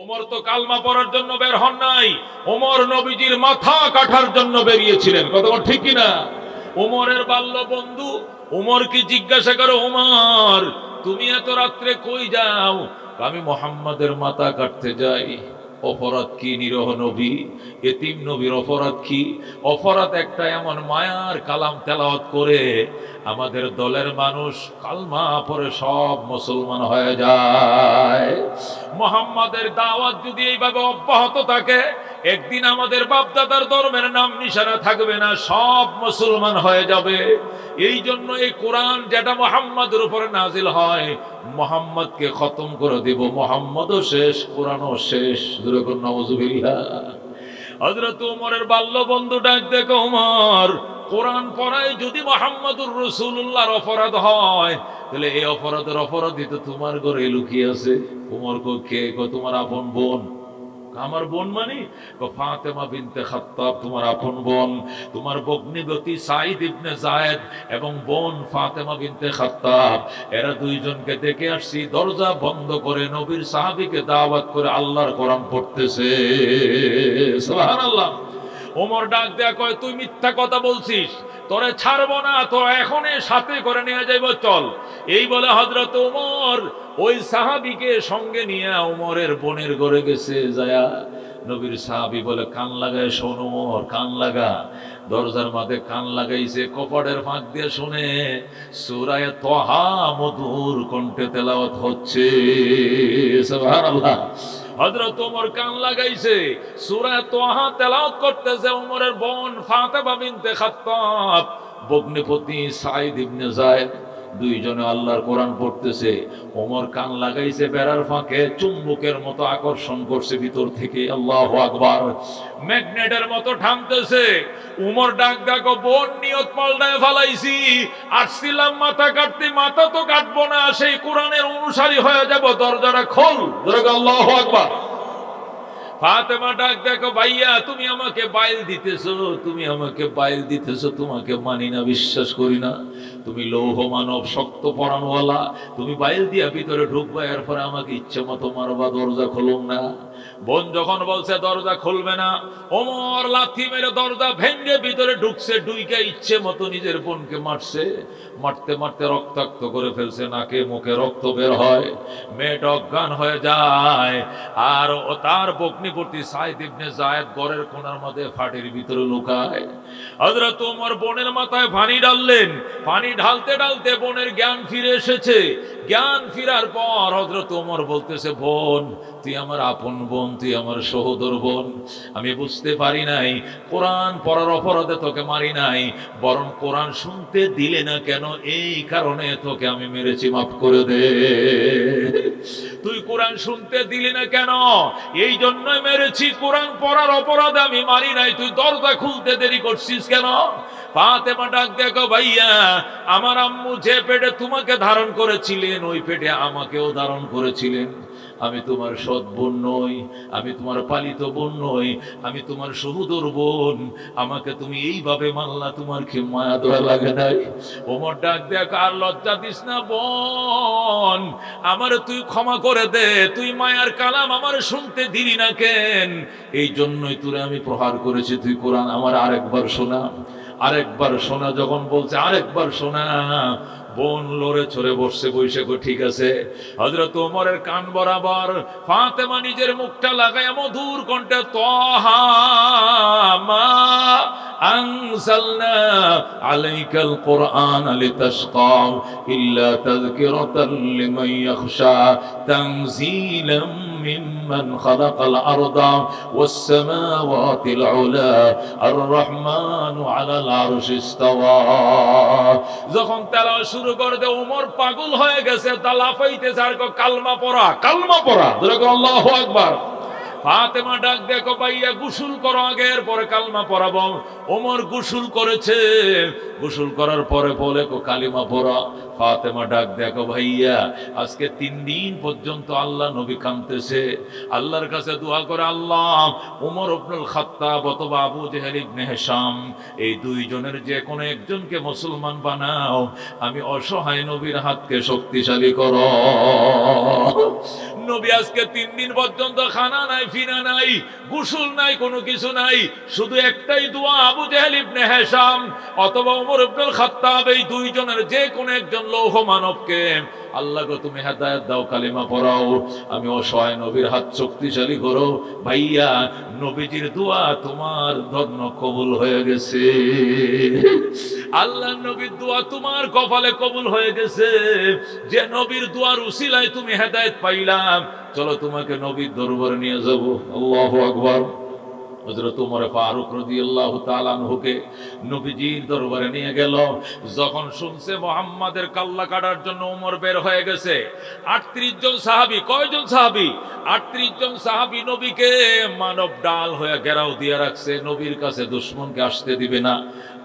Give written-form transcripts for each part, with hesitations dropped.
ওমর তো কালমা পড়ার জন্য বের হন নাই, ওমর নবীজির মাথা কাটার জন্য বেরিয়েছিলেন। কথা ঠিক কিনা? ওমরের বাল্য বন্ধু ওমর কি জিজ্ঞাসা করে, ওমর তুমি এত রাত্রে কই যাও? আমি মুহাম্মাদের মাথা কাটতে যাই। অপরাধ কি? নিরহ নবী, এতিম নবীর অপরাধ কি? অপরাধ একটা, এমন মায়ার কালাম তেলাওয়াত করে আমাদের দলের মানুষ কালমা পড়ে সব মুসলমান হয়ে যায়। মুহাম্মাদের দাওয়াত যদি এইভাবে অব্যাহত থাকে, একদিন আমাদের বাপদাদার ধর্মের নাম নিশানা থাকবে না, সব মুসলমান হয়ে যাবে। এই জন্য এই কোরআন যেটা মুহাম্মাদের উপরে নাজিল হয়, মুহাম্মদকে খতম করে দেব। মুহাম্মদও শেষ, কোরআনও শেষ। নাউযুবিল্লাহ। হযরত ওমরের বাল্য বন্ধু ডাক দেখো, ওমর কোরআন পড়ায় যদি মুহাম্মদুর রাসূলুল্লাহর অপরাধ হয়, তাহলে এই অপরাধের অপরাধী তো তোমার ঘরে লুকিয়ে আছে। ওমর কে? তোমার আপন বোন। আমার বোন মানে ফাতেমা বিনতে খাত্তাব তোমার আপন বোন। তোমার ভগ্নিপতি সাঈদ ইবনে যায়েদ এবং বোন ফাতেমা বিনতে খাত্তাব, এরা দুইজনকে দেখে আসছি দরজা বন্ধ করে নবীর সাহাবীকে দাওয়াত করে আল্লাহর কোরআন পড়তেছে। সুবহানাল্লাহ। ওমর ডাক দেয়া কয়, তুই মিথ্যা কথা বলছিস, তোরে ছাড়বো না, তো এখনই সাথে করে নিয়ে যাইব, চল। এই বলে হযরত ওমর ওই সাহাবীকে সঙ্গে নিয়ে ওমরের বোনের ঘরে গেছে। যায়া নবীর সাহাবী বলে, কান লাগায় শোন ওমর, কান লাগা। দরজার মাঝে কান লাগাইছে, কপাটের ফাঁক দিয়ে শুনে সূরা তাহা মধুর কণ্ঠে তেলাওয়াত হচ্ছে। সুবহানাল্লাহ। হযরত ওমর কান লাগাইছে, সূরা তাহা তেলাওয়াত করতেছে। ওমরের বোন ফাতেমা বিনতে খাত্তাব, ভগ্নিপতি সাঈদ ইবনে যায়েদ, দুইজনে আল্লাহর কোরআন পড়তেছে। ওমর কান লাগাইছে, বেড়ার ফাঁকে চুম্বকের মতো আকর্ষণ করছে ভিতর থেকে। আল্লাহু আকবার। ম্যাগনেটের মতো টানতেছে। ওমর ডাক ডাকো, বোন নিয়ত পাল্টায় ফেলাইছি, আসছিলাম মাথা কাটতে, মাথা তো কাটবো না, সেই কোরআনের অনুসারী হয়ে যাব, দরজাটা খোল। আল্লাহু আকবার। ফাতেমা ডাক দেখো, ভাইয়া তুমি আমাকে বাইল দিতেছো, তুমি আমাকে বাইল দিতেছো, তোমাকে মানি না, বিশ্বাস করি না। তুমি লৌহ মানব, শক্ত পরাণওয়ালা, তুমি বাইল দিয়া ভিতরে ঢুকবা, এরপরে আমাকে ইচ্ছে মতো মারবা, দরজা খুলুন না। বোন যখন বলছে দরজা খুলবে না, ওমর লাথি মেরে দরজা ভেঙ্গে ভিতরে ঢুকছে, ঢুইকা ইচ্ছে মতো নিজের বোনকে মারছে। মারতে মারতে রক্তাক্ত করে ফেলছে, নাকে মুখে রক্ত বের হয়, মেয়েটা অজ্ঞান হয়ে যায়। আর ও তার ভগ্নিপতি সাঈদ ইবনে যায়েদ ঘরের কোণার মধ্যে ফাটির ভিতরে লুকায়। হযরত ওমর বোনের মাথায় পানি ঢাললেন। পানি ঢালতে ঢালতে বোনের জ্ঞান ফিরে এসেছে। জ্ঞান ফিরার পর হযরত ওমর বলতেছে, বোন তুই আমার আপন বোন, তুই আমার সহোদর বোন। আমি বুঝতে পারি নাই, কোরআন পড়ার অপরাধে তোকে মারি নাই, বরং কোরআন শুনতে দিলে না কেন, এই কারণে তোকে আমি মেরেছি, মাফ করে দে। তুই কোরআন শুনতে দিলি না কেন, এই জন্যই মেরেছি। কোরআন পড়ার অপরাধে আমি মারি নাই, তুই দরজা খুলতে দেরি করছিস কেন? ফাতেমা ডাক দেখো, ভাইয়া আমার আম্মু যে পেটে তোমাকে ধারণ করেছিলেন, ওই পেটে আমাকেও ধারণ করেছিলেন। আমি তোমার সৎ বোন নই, আমি তোমার পালিত বোন নই, আমি তোমার সহোদর বোন। আমাকে তুমি এইভাবে মানলা, তোমার কি মায়া দয়া লাগে নাই? ওমর ডাক দেখ, আর লজ্জা দিস না বোন, আমারে তুই ক্ষমা করে দে, তুই মায়ার কালাম আমার শুনতে দিলি না কেন, এই জন্যই তোরে আমি প্রহার করেছি। তুই কোরআন আমার আরেকবার শোনা, আরেকবার শোনা। যখন বলছে আরেকবার শোনা, বোন লড়ে ছড়ে বসছে, বৈশাখ ঠিক আছে। হযরত ওমরের কান বরাবর ফাতেমা নিজের মুখটা লাগায় মধুর কণ্ঠে, তাহা মা আনজালনা আলাইকাল কুরআন লিতাশকা ইল্লা তাযকিরাতাল লিমান ইয়াখশা তানজিলাম মিম্মান খালাকাল আরদা ওয়াস সামাওয়াতিল উলা আর রহমানু আলাল আরশি ইসতাওয়া। যখন তেলাওয়াত শুরু করে দে, ওমর পাগল হয়ে গেছে, তা লাফাইতেছে আর কালমা পড়া, কালমা পড়া। আল্লাহু আকবার। ফাতেমা ডাক দেখো, ভাইয়া গোসল করো আগে, এরপরে কালমা পড়াবো। ওমর গোসল করেছে, গোসল করার পরে বলে কালিমা পড়া। ফাতেমা ডাক দেখো ভাইয়া, আজকে 3 দিন পর্যন্ত আল্লাহ নবী কাঁদতেছে, আল্লাহর কাছে দোয়া করে, আল্লাহ ওমর ইবনুল খাত্তাব অথবা আবু জেহেল ইবনে হিশাম এই 2 জনের যে কোনো একজনকে মুসলমান বানাও, আমি অসহায় নবীর হাতকে শক্তিশালী করো। নবী আজকে 3 দিন পর্যন্ত খানা নাই, ফিনা নাই, গোসল নাই, কোনো কিছু নাই, শুধু একটাই দোয়া, আবু জেহেল ইবনে হিশাম অথবা ওমর ইবনুল খাত্তাব এই 2 জনের যে কোনো একজন লৌহ মানবকে আল্লাহ গো তুমি হেদায়েত দাও, কালিমা পড়াও, আমি অসহায় নবীর হাত শক্তিশালী করো। ভাইয়া, নবীজির দোয়া তোমার ধন্য কবুল হয়ে গেছে। আল্লাহ নবীর দোয়া তোমার কপালে কবুল হয়ে গেছে। যে নবীর দোয়ার উসিলায় তুমি হেদায়েত পাইলাম, চলো তোমাকে নবীর দরবারে নিয়ে যাব। আল্লাহু আকবার। হযরত ওমর ফারুক রাদিয়াল্লাহু তাআলা আনহুকে নবীজির দরবারে নিয়ে গেল। যখন শুনছে মুহাম্মাদের কাল্লা কাটার জন্য ওমর বের হয়ে গেছে, 38 জন সাহাবী, কয়জন সাহাবী? 38 জন সাহাবী নবীকে মানব ডাল হয়ে ঘেরাও দিয়ে রাখছে, নবীর কাছে দুশমনকে আসতে দিবে না।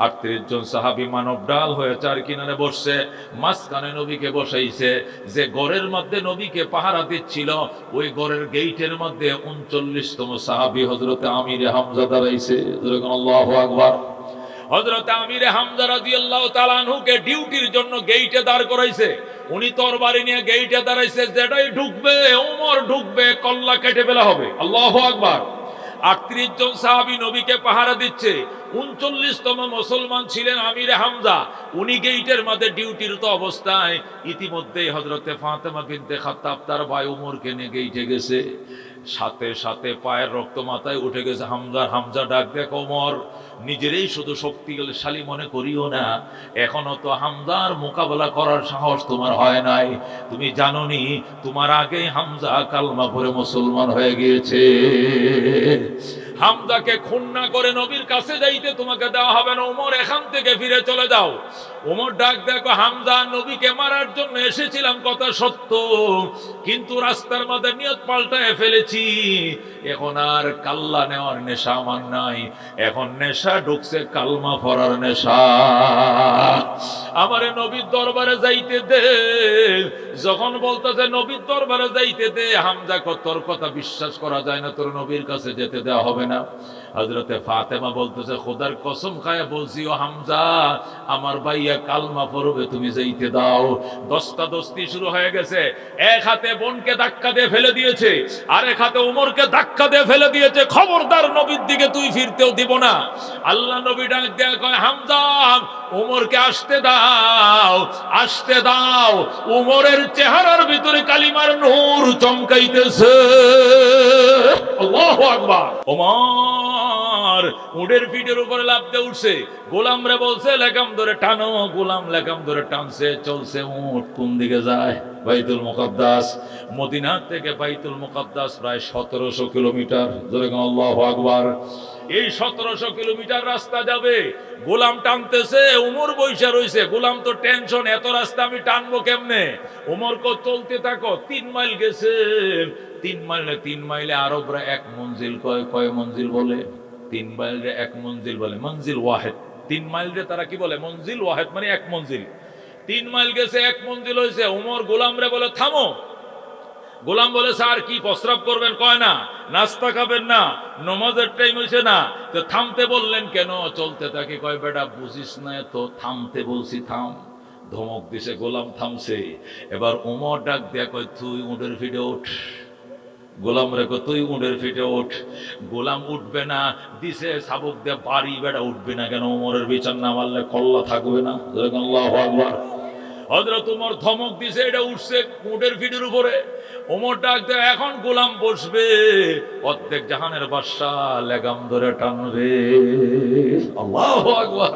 38 জন সাহাবী মানব ডাল হয়ে 4 কিনারে বসছে, মাঝখানে নবীকে বসাইছে। যে ঘরের মধ্যে নবীকে পাহারা দিচ্ছিল, ওই ঘরের গেইটের মধ্যে 39তম সাহাবী হযরত আমির হামজা দাঁড়াইছে। আল্লাহু আকবার। হযরত আমির হামজা রাদিয়াল্লাহু তাআলা আনহুকে ডিউটির জন্য গেইটে দাঁড় করাইছে। উনি তরবারি নিয়ে গেইটে দাঁড়াইছে, যেটাই ঢুকবে ওমর ঢুকবে, কল্লা কেটে ফেলা হবে। আল্লাহু আকবার। 38 জন সাহাবী নবীকে পাহারা দিচ্ছে। 39তম মুসলমান ছিলেন আমির হামজা, উনি গেইটের মধ্যে ডিউটিরত অবস্থায়। ইতিমধ্যেই হযরতে ফাতেমা বিনতে খাত্তাব তার ভাই ওমরকে নিয়ে গেইটে গেছে। সাথে সাথে পায়ের রক্ত মাথায় উঠে গেছে হামজা ডাক দেখ, ওমর নিজেরই শুধু শক্তিশালী মনে করিও না, এখনো তো হামজার মোকাবেলা করার সাহস তোমার হয় নাই। তুমি জানোনি তোমার আগে হামজা কালমা পড়ে মুসলমান হয়ে গিয়েছে। হামজাকে খুন না করে নবীর কাছে যাইতে তোমাকে দেওয়া হবে না, ওমর এখান থেকে ফিরে চলে যাও। ওমর ডাক দেখো, হামজা নবীকে মারার জন্য এসেছিলাম কথা সত্য, কিন্তু রাস্তার মধ্যে নিয়ত পাল্টায় ফেলেছি। এখন আর কাল্লা নেওয়ার নেশা আমার নাই, এখন নেশা ঢুকছে কালমা পড়ার নেশা। আমারে নবীর দরবারে যাইতে দে। যখন বলতেছে নবীর দরবারে যাইতে দে, হামজা তোর কথা বিশ্বাস করা যায় না, তোর নবীর কাছে যেতে দেওয়া হবে না। হযরতে ফাতেমা বলতেছে, খোদার কসম খায়া বলছি ও হামজা, আমার ভাইয়া কালমা পড়বে, তুমি যাইতে দাও। দস্তাদস্তি শুরু হয়ে গেছে। এক হাতে বোনকে ধাক্কা দিয়ে ফেলে দিয়েছে, আরেক হাতে ওমরকে ধাক্কা দিয়ে ফেলে দিয়েছে। খবরদার নবীর দিকে তুই ফিরতেও দিব না। আল্লাহ নবী ডাক দেয়া কয়, হামজা ওমরকে আসতে দাও, আসতে দাও। ওমরের চেহারার ভিতরে কালিমার নূর চমকাইতেছে। আল্লাহু আকবার। ওমর উটের পিঠের উপরে লাফ দিয়ে উঠছে। গোলামরে বলছে লেগাম ধরে টানো, গোলাম লেগাম ধরে টানছে, চলছে। উট কোন দিকে যায়? বাইতুল মুকাদ্দাস। মদিনা থেকে বাইতুল মুকাদ্দাস প্রায় 1700 কিলোমিটার। আল্লাহু আকবার। এই 1700 কিলোমিটার রাস্তা যাবে, গোলাম টানতেছে, উমর বৈশা রইছে। গোলাম তো টেনশন, এত রাস্তা আমি টানবো কেমনে? উমর কো চলতে থাকো। 3 মাইল গেছে। 3 মাইলে আরবরা 1 মঞ্জিল কয় মঞ্জিল বলে? 3 মাইলে 1 মঞ্জিল বলে, মঞ্জিল ওয়াহিদ। 3 মাইলে তারা কি বলে? মঞ্জিল ওয়াহিদ, মানে 1 মঞ্জিল। 3 মাইল গেছে, 1 মঞ্জিল হয়েছে। উমর গোলামরে বলে থামো। গোলাম বলে, স্যার কি প্রস্রাব করবেন? কয় না। নাস্তা খাবেন না? নমাজের টাইম হয়েছে না, তো থামতে বললেন কেন? চলতে থাকে। কয় বেটা বুঝিস না তো, থামতে বলছি থাম। ধমক দিছে, গোলাম থামছে। এবার উমর ডাক দেয়া কয়, তুই উটের ফিটে ওঠ। গোলাম রেখো, তুই উটের ফিটে ওঠ। গোলাম উঠবে না, দিছে শাবক দিয়ে বাড়ি। বেটা উঠবে না কেন? উমরের বিচার না মারলে কল্লা থাকবে না। আল্লাহু আকবার। হযরত উমর ধমক দিছে, এটা উঠছে উটের ফিটের উপরে। ওমর ডাক দেয়, এখন গোলাম বসবে, অর্ধেক জাহানের বাদশা লেগাম ধরে টানবে। আল্লাহু আকবার।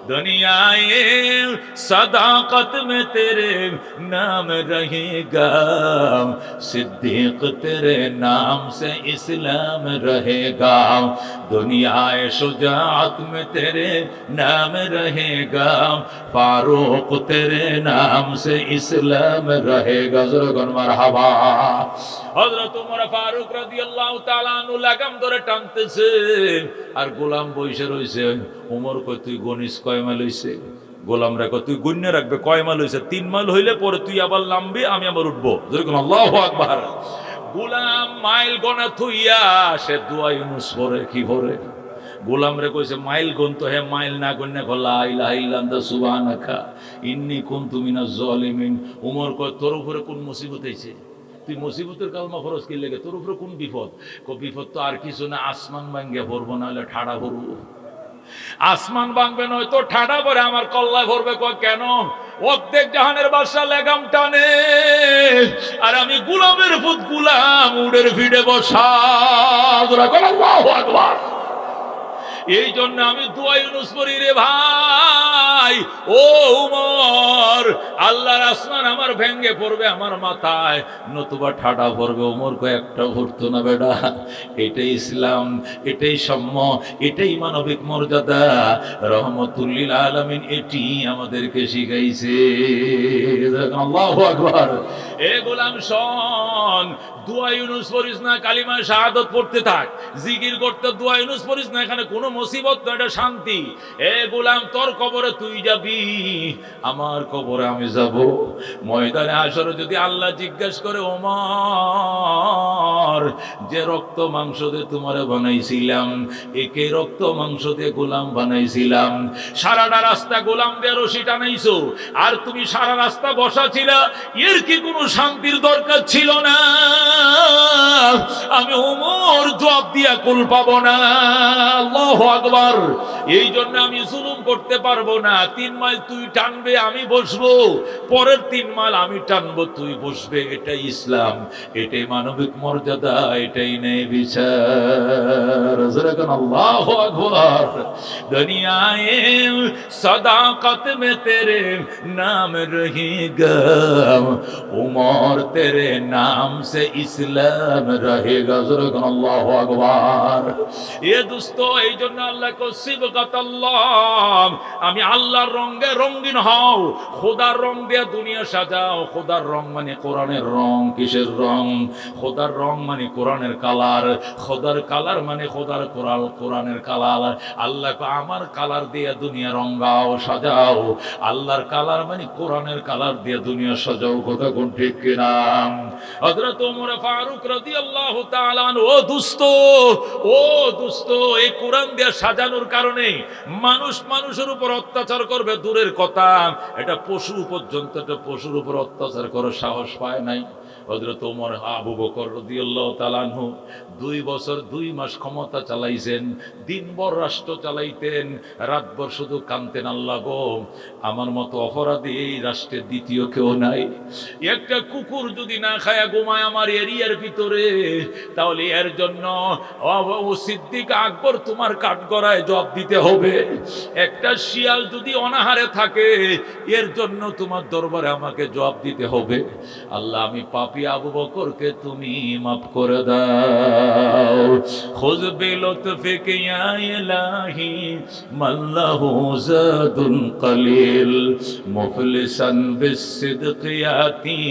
दुनियाए सदाकत में तेरे नाम रहेगा, सिद्दीक तेरे नाम से इस्लाम रहेगा, दुनियाए शुजाअत में तेरे नाम रहेगा, फारूक तेरे नाम से इस्लाम रहेगा। ज़रा मरहबा। हज़रत उमर फारूक রাদিয়াল্লাহু তাআলা আনহু লাগাম ধরে টানতেছে, আর গোলাম বসে রইছে। ওমর কয় তুই গনিস কয় মাইল হইছে? গোলামরা কয় তুই গুণ্য রাখবে কয় মাইল হইছে? 3 মাইল হইলে পরে তুই আবার নামবি, আমি আবার উঠবো। যেরকম আল্লাহু আকবার। গোলাম মাইল গনা থুইয়া সে দোয়া ইউনুস পড়ে। কি পড়ে? গোলাম রে কইছে মাইল গুন তো হে মাইল না গুন না লা ইলাহা ইল্লা আনতা সুবহানাকা ইন্নী কুনতু মিনাজ জালিমিন। ওমর কয় তোর উপরে কোন মুসিবত হইছে? তুই মুসিবতের কালমা ফরজ কি লাগে? তোর উপরে কোন বিপদ? বিপদ তো আর কিছু না, আসমান ভাঙ্গে পড়বো, না হলে ঠাড়া পড়বো। আসমান ভাঙবে নয় তো ঠাডা পরে আমার কল্লায় ভরবে। কয় কেন? অর্ধেক জাহানের বাদশা লেগাম টানে আর আমি গোলামের পুত গোলাম উড়ের ভিড়ে বসা। আল্লাহু আকবার। এই জন্য আমি দোয়া ইউনুস পড়ি রে ভাই। ও উমর, আল্লাহর আসমান আমার ভেঙ্গে পড়বে আমার মাথায়, নতুবা ঠাডা পড়বে। উমর কয় একটা ভরতো না বেটা। এটাই ইসলাম, এটাই সাম্য, এটাই মানবিক মর্যাদা। রহমতুল্লিল আলামিন এটি আমাদেরকে শিখাইছে। আল্লাহু আকবার। এ গোলাম শোন, দোয়া ইউনুস পড়িস না, কালিমা শাহাদাত পড়তে থাক, জিকির করতে, দোয়া ইউনুস পড়িস না। এখানে কোনো মুসিবত না, এটা শান্তি। এ গোলাম তোর কবরে তুই যাবি, আমার কবরে আমি যাব। ময়দানে হাশরে যদি আল্লাহ জিজ্ঞাসা করে ওমর যে রক্ত মাংস দিয়ে তোমারে বানাইছিলাম, একে রক্ত মাংস দিয়ে গোলাম বানাইছিলাম, সারাটা রাস্তা গোলাম দিয়ে রশি টানাইছো আর তুমি সারা রাস্তা বসা ছিলা, এর কি কোনো শান্তির দরকার ছিল না? আমি ওমর জবাব দিয়া কুল পাবো না। আল্লাহু আকবার। এই জন্য আমি জুলুম করতে পারবো না। 3 মাইল তুই টানবে আমি বসবো, পরের 3 মাইল আমি টানবো তুই বসবে। এটাই ইসলাম, এটাই মানবিক মর্যাদা, এটাই ন্যায় বিচার। আল্লাহু আকবার। দুনিয়ায়ে সদাকত মে তেরে নাম রহেগা, উমর তেরে নাম সে ইসলাম রহেগা। আল্লাহু আকবার। এ দোস্ত, এই জন্য আল্লাহ কো সিবগাতাল্লাহ, আমি আল্লাহর রঙে রঙিন হও, খোদার রং দিয়ে দুনিয়া সাজাও। খোদার রং মানে কোরআনের রং। কিসের রং? খোদার রং মানে কোরআনের কালার। খোদার কালার মানে খোদার কোরআনের কালার। আল্লাহ কো আমার কালার দিয়ে দুনিয়া রঙাও, সাজাও। আল্লাহর কালার মানে কোরআনের কালার দিয়ে দুনিয়া সাজাও। কথা কোন ঠিক কিনা? হযরত ওমর ফারুক রাদিয়াল্লাহু তাআলা আনহু, ও দোস্ত, ও দোস্ত, এই কোরআন দিয়ে সাজানোর কারণে মানুষ মানুষের উপর অত্যাচার করবে দূরের কথা, এটা পশু পর্যন্ত, এটা পশুর উপর অত্যাচার করার সাহস পায় নাই। হযরত ওমর আবু বকর রাদিয়াল্লাহু তাআলা আনহু 2 বছর 2 মাস ক্ষমতা চালাইছেন, দিনভর রাষ্ট্র চালাইতেন, রাতভর শুধু কানতেন, আল্লাহ গো আমার মতো অপরাধী এই রাষ্ট্রের দ্বিতীয় কেউ নাই। একটা কুকুর যদি না খায়া ঘুমায় আমার এরিয়ার ভিতরে, তাহলে এর জন্য ও সিদ্দিক আকবর তোমার কাঠগড়ায় জবাব দিতে হবে। একটা শিয়াল যদি অনাহারে থাকে, এর জন্য তোমার দরবারে আমাকে জবাব দিতে হবে। আল্লাহ, আমি পাপী আবু বকরকে তুমি মাফ করে দাও। খুয বিলুতফিকা ইয়া ইলাহি মাল্লাহু যাদুন কলিল মুফলিসান বিসসিদকি ইয়াতি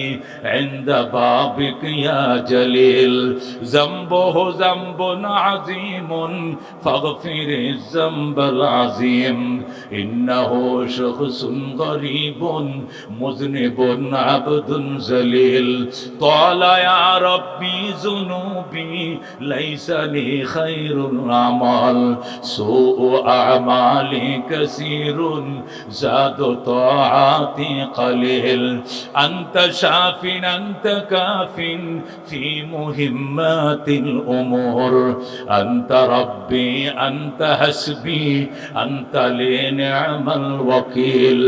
ইনদা বাবিক ইয়া জলিল যামবুহু যামবুন আযীমুন ফাগফিরিজ যামবাল আযীম ইন্নাহু শাখসুন গরীবুন মুযনিবুন আবদুন জলিল তালা ইয়া রাব্বি যুনুবি লাইসা লি খায়রুল আমাল সুউ আমালি কাসীরুন জাদু তাআতি কলিল আনতা শাফিন আনতা কাফিন ফি মুহিম্মাতিল উমুর আনতা রাব্বি আনতা হাসবি আনতা লি নি'মাল ওয়াকিল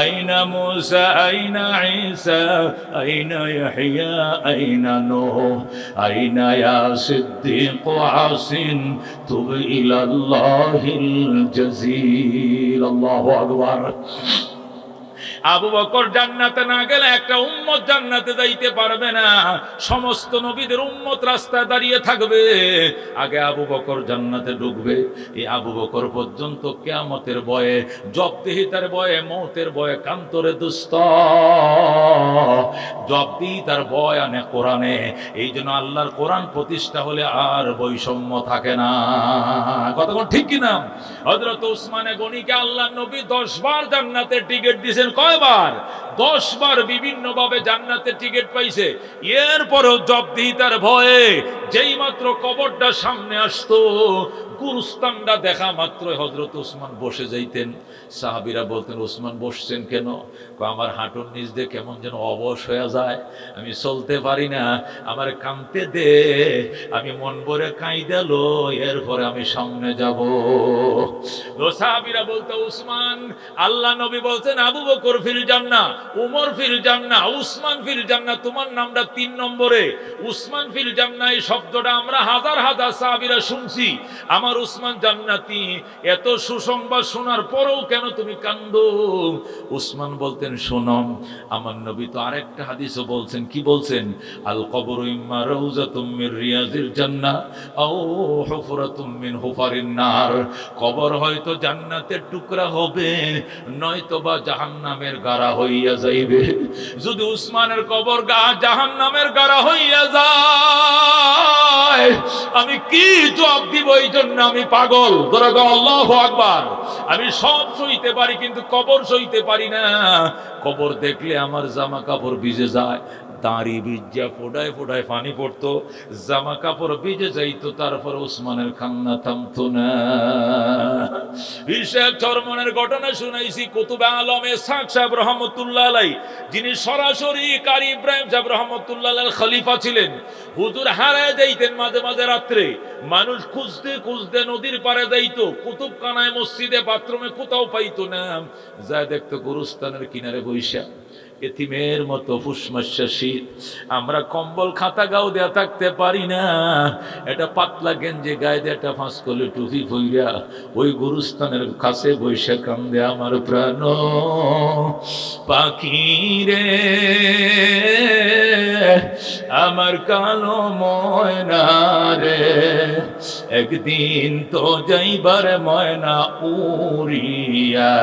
আইনা মূসা আইনা ঈসা আইনা ইয়াহইয়া আইনা নূহ আইনা ইয়া সিদ্দীক আসিন তুব ইলাল্লাহিল জাযীল। আল্লাহু আকবার। আবু বকর জান্নাতে না গেলে একটা উম্মত জান্নাতে যাইতে পারবে না। সমস্ত নবীদের উম্মত রাস্তায় দাঁড়িয়ে থাকবে, আগে আবু বকর জান্নাতে ঢুকবে। এই আবু বকর পর্যন্ত কিয়ামতের ভয়ে, জবাবদিহিতার ভয়ে, মৌতের ভয়ে কান্তরে দুস্ত, জবাবদিহিতার ভয় আনে কোরআনে। এই জন্য আল্লাহর কোরআন প্রতিষ্ঠা হলে আর বৈষম্য থাকে না। কতক্ষণ ঠিক কিনা? হযরত উসমানে গনিকে আল্লাহ নবী 10 বার জান্নাতের টিকিট দিয়েছেন। কয়বার? 10 বার বিভিন্ন ভাবে জান্নাতের টিকিট পাইছে। এরপরেও জবাবদিহিতার ভয়ে যেই মাত্র কবরটা সামনে আসতো, গুরুস্থানটা দেখা মাত্র হযরত উসমান বসে যাইতেন। সাহাবীরা বলতেন, উসমান বসছেন কেন? আমার হাঁটুর নিচ দিয়ে কেমন যেন অবশ হয়ে যায়, আমি চলতে পারি না, আমার কাঁদতে দে, আমি মন ভরে কাঁইদালো, এরপরে আমি সামনে যাব। সাহাবীরা বলতো, উসমান, আল্লাহ নবী বলছেন আবু বকর ফিল জান্নাহ, উমর ফিল জান্নাহ, উসমান ফিল জান্নাহ, তোমার নামটা 3 নম্বরে। উসমান ফিল জান্নাহ এই শব্দটা আমরা হাজার হাজার সাহাবীরা শুনছি, আমার উসমান জান্নাতি। এত সুসংবাদ শোনার পরেও কেন তুমি কান্দো? উসমান বলতেন, শোনম, আমার নবী তো আরেকটা হাদিসও বলছেন। কি বলছেন? আল কবরু ইম্মা রাউযাতুম মির রিয়াজিল জান্নাহ আও হুফরাতুম মিন হুফারিন নার। কবর হয়তো জান্নাতের টুকরা হবে, নয়তো বা জাহান্নামের গাড়া হইয়া যাইবে। যদি উসমানের কবর জাহান্নামের গাড়া হইয়া যায়, আমি কি জবাব দিব? এই জন্য আমি পাগল। আল্লাহু আকবার। আমি সব সইতে পারি, কিন্তু কবর সইতে পারি না। কবর দেখলে আমার জামা কাপড় ভিজে যায়, দাঁড়ি ভিজা ফোটায় ফোটায় পানি পড়তো, জামা কাপড় ভিজে যাইতো, তারপর উসমানের কান্না থামতো না। ইশাক চরমনের ঘটনা শুনাইছি। কুতুবে আলম ইসহাক সাহেব রহমতুল্লাহ আলাইহি, যিনি সরাসরি কারি ইব্রাহিম সাহেব রহমতুল্লাহ আলাইহির খলিফা ছিলেন, হুজুর হারায় যাইতেন মাঝে মাঝে রাত্রে। মানুষ খুঁজতে খুঁজতে নদীর পাড়ে যাইতো, কুতুবখানায়, মসজিদে, বাথরুমে কোথাও পাইতো না। যা দেখতো গুরুস্থানের কিনারে বৈশা, এতিমের মতো ফুসমাসা শীত, আমরা কম্বল খাতা গাও দেয়া থাকতে পারি না, এটা পাতলা গেঞ্জি গায়ে দিয়ে একটা ফাঁস করলে টুপি ভইরা ওই গুরুস্থানের কাছে বৈশা কান্দে আমার প্রাণ পাখি রে, আমার কালো ময়না রে, একদিন তো যাইবার ময়না উড়িয়া,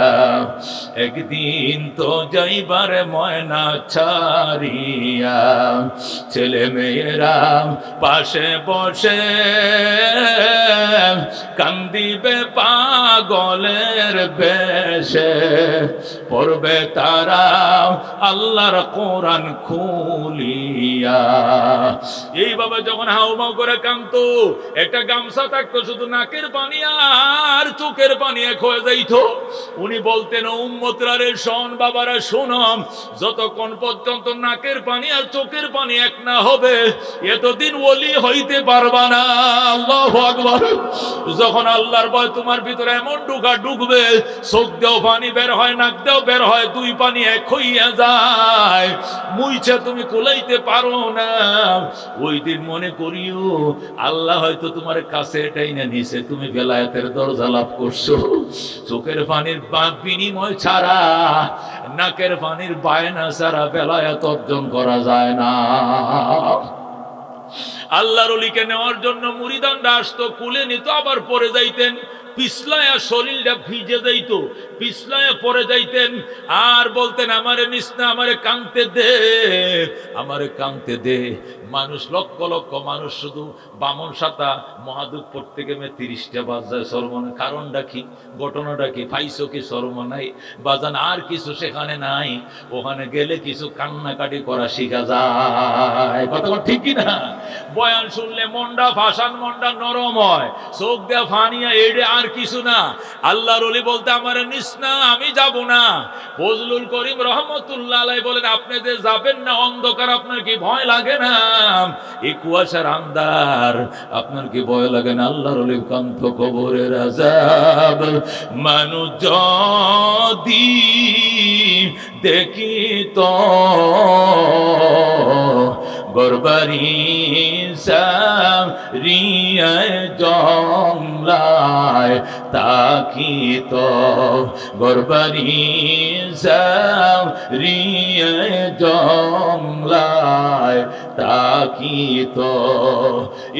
একদিন তো যাইবার ময়না ছাড়িয়া। ছেলে মেয়েরা পাশে বসে কান্দিবে পাগলের বেশে, পড়বে তারা আল্লাহর কোরআন খুলিয়া। এইভাবে যখন হাউমাউ করে কাঁদতো, একটা গামছা থাকতো শুধু নাকের পানি আর চোখের পানি এক হয়ে যাইতো। উনি বলতেন, উম্মতরা রে শোন, বাবারা শোনম, যতক্ষণ পর্যন্ত নাকের পানি আর চোখের পানি এক না হবে, এতদিন ওলি হইতে পারবা না। আল্লাহু আকবার। যখন আল্লাহর ভয় তোমার ভিতরে এমন ঢুকবে, চোখ দেও পানি বের হয়, নাক দেও বের হয়, দুই পানি এক হইয়া যায়, মুইছে তুমি কুলাইতে পারো না, ওই দিন মনে করিও আল্লাহ হয়তো তোমার কাছে এটাই না নিছে, তুমি বেলায়েতের দরজা লাভ করছো। চোখের পানির বিনিময় ছাড়া, নাকের পানির বায়না ছাড়া বেলায়েত অর্জন করা যায় না। আল্লাহর ওলিকে নেওয়ার জন্য মুরিদানরা আসতো, কুলে নিত, আবার পরে যাইতেন, পিছলায়া শরীরটা ভিজে যাইত, পিছলায়া পরে যাইতেন, আর বলতেন, আমারে নিস না, আমারে কাঁদতে দে, আমারে কাঁদতে দে। মানুষ লক্ষ লক্ষ মানুষ শুধু বামন সাতা মহাদুপুর থেকে 30টা বাজায় সরমনে। কারণটা কি? ঘটনাটা কি? পাইছো কি সরম নাই বাজান? আর কিছু সেখানে নাই, ওখানে গেলে কিছু কান্নাকাটি করা শিখা যায়। কথা ঠিক কিনা? বয়ান শুনলে মনটা ভাসান, মনটা নরম হয়, চোখ দেয়া ফানিয়া, এড়ে আর কিছু না। আল্লাহর ওলি বলতে, আমারে নিস না, আমি যাব না। ফজলুল করিম রহমতুল্লাহ আলাইহি বলেন, আপনি যে যাবেন না, অন্ধকার, আপনার কি ভয় লাগে না? এই কুয়াশার আন্ধার, আপনার কি ভয় লাগে না? আল্লাহর ওলি কান্ত কবরের আযাব মানুষ যদি দেখি তো গোরবারি সারিয়া জংলায় তাকিত গোরবারি সারিয়া জংলায় তাকিত।